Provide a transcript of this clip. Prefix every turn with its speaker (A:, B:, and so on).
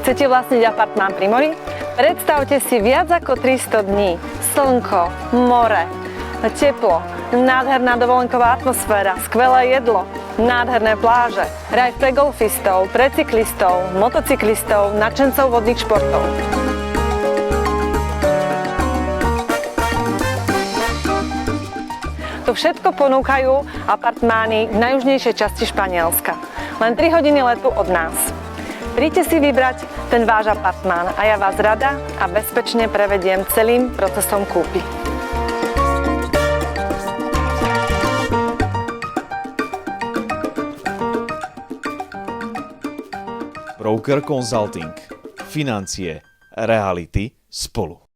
A: Chcete vlastniť apartmán pri mori? Predstavte si viac ako 300 dní. Slnko, more, teplo, nádherná dovolenková atmosféra, skvelé jedlo, nádherné pláže, raj pre golfistov, pre cyklistov, motocyklistov, nadšencov vodných športov. To všetko ponúkajú apartmány v najjužnejšej časti Španielska. Len 3 hodiny letu od nás. Príďte si vybrať ten váš apartmán a ja vás rada a bezpečne prevediem celým procesom kúpy.
B: Broker Consulting. Financie, reality spolu.